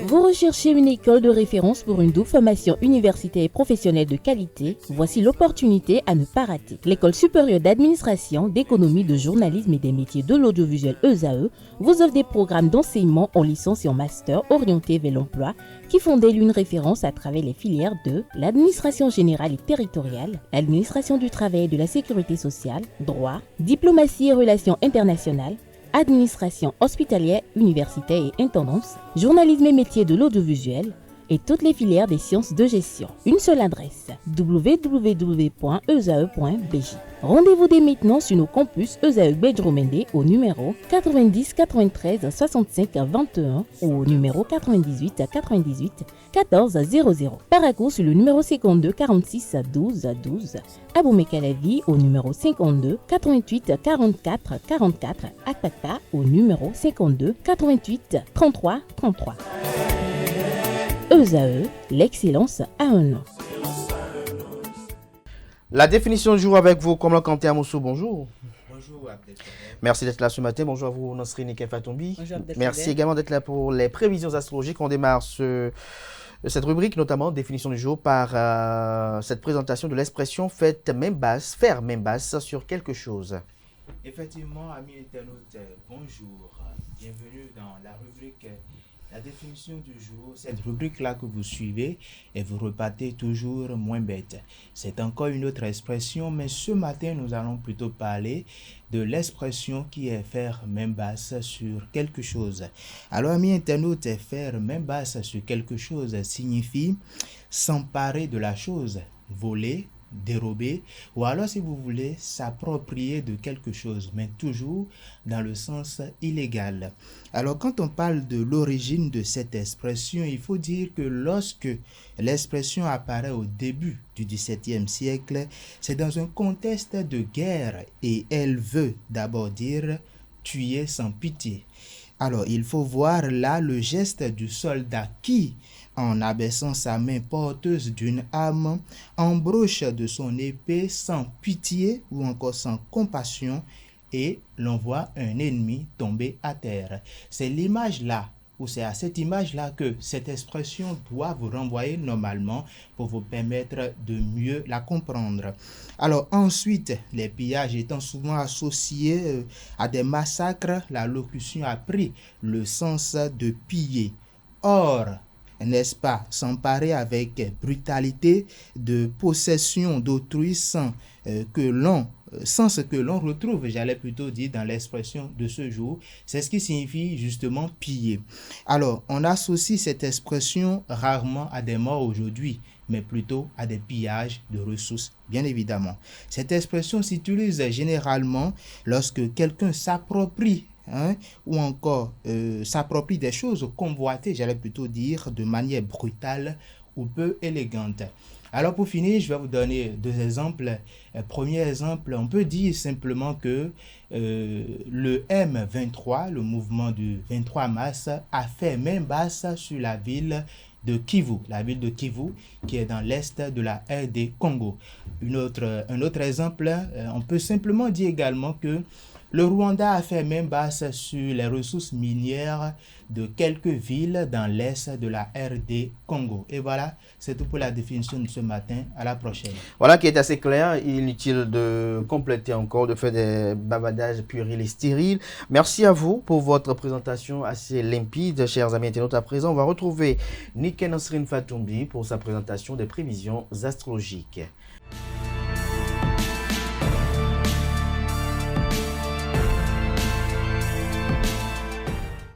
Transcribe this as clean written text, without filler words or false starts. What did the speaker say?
Vous recherchez une école de référence pour une double formation universitaire et professionnelle de qualité? Voici l'opportunité à ne pas rater. L'École supérieure d'administration, d'économie, de journalisme et des métiers de l'audiovisuel ESAE vous offre des programmes d'enseignement en licence et en master orientés vers l'emploi qui font d'elle une référence à travers les filières de l'administration générale et territoriale, l'administration du travail et de la sécurité sociale, droit, diplomatie et relations internationales, administration hospitalière, universitaire et intendance, journalisme et métiers de l'audiovisuel et toutes les filières des sciences de gestion. Une seule adresse, www.esae.bj. Rendez-vous dès maintenant sur nos campus ESAE Bedjromende au numéro 90 93 65 21 ou au numéro 98 98 14 00. Paracourt sur le numéro 52 46 12 12. Aboumé-Calavi au numéro 52 88 44 44. Akpaka au numéro 52 88 33 33. ESAE, l'excellence a un nom. La définition du jour avec vous, comme le Kanté Amoussou, bonjour. Bonjour Abdelkader. Merci d'être là ce matin. Bonjour à vous, Nasri Fatombi. Bonjour Abdelkader. Merci également d'être là pour les prévisions astrologiques. On démarre cette rubrique, notamment définition du jour, par cette présentation de l'expression faire main basse sur quelque chose. Effectivement, amis internautes, bonjour. Bienvenue dans la rubrique la définition du jour. Cette rubrique-là que vous suivez et vous repartez toujours moins bête. C'est encore une autre expression, mais ce matin, nous allons plutôt parler de l'expression qui est faire main basse sur quelque chose. Alors, amis internautes, faire main basse sur quelque chose signifie s'emparer de la chose, voler, dérober, ou alors si vous voulez s'approprier de quelque chose, mais toujours dans le sens illégal. Alors quand on parle de l'origine de cette expression, il faut dire que lorsque l'expression apparaît au début du XVIIe siècle, c'est dans un contexte de guerre et elle veut d'abord dire tuer sans pitié. Alors il faut voir là le geste du soldat qui, en abaissant sa main porteuse d'une arme, embroche de son épée sans pitié ou encore sans compassion et l'on voit un ennemi tomber à terre. C'est l'image-là, ou c'est à cette image-là que cette expression doit vous renvoyer normalement pour vous permettre de mieux la comprendre. Alors ensuite, les pillages étant souvent associés à des massacres, la locution a pris le sens de piller. Or, n'est-ce pas, s'emparer avec brutalité de possession d'autrui sans ce que l'on retrouve, j'allais plutôt dire dans l'expression de ce jour, c'est ce qui signifie justement piller. Alors, on associe cette expression rarement à des morts aujourd'hui, mais plutôt à des pillages de ressources, bien évidemment. Cette expression s'utilise généralement lorsque quelqu'un s'approprie ou encore s'approprie des choses convoitées, j'allais plutôt dire, de manière brutale ou peu élégante. Alors pour finir, je vais vous donner deux exemples. Premier exemple, on peut dire simplement que le M23, le mouvement du 23 mars, a fait main basse sur la ville de Kivu, qui est dans l'est de la RD Congo. Un autre exemple, on peut simplement dire également que le Rwanda a fait main basse sur les ressources minières de quelques villes dans l'est de la RD Congo. Et voilà, c'est tout pour la définition de ce matin. À la prochaine. Voilà qui est assez clair. Inutile de compléter encore, de faire des bavardages puérils et stériles. Merci à vous pour votre présentation assez limpide, chers amis internautes. À présent, on va retrouver Nasri Fatombi pour sa présentation des prévisions astrologiques.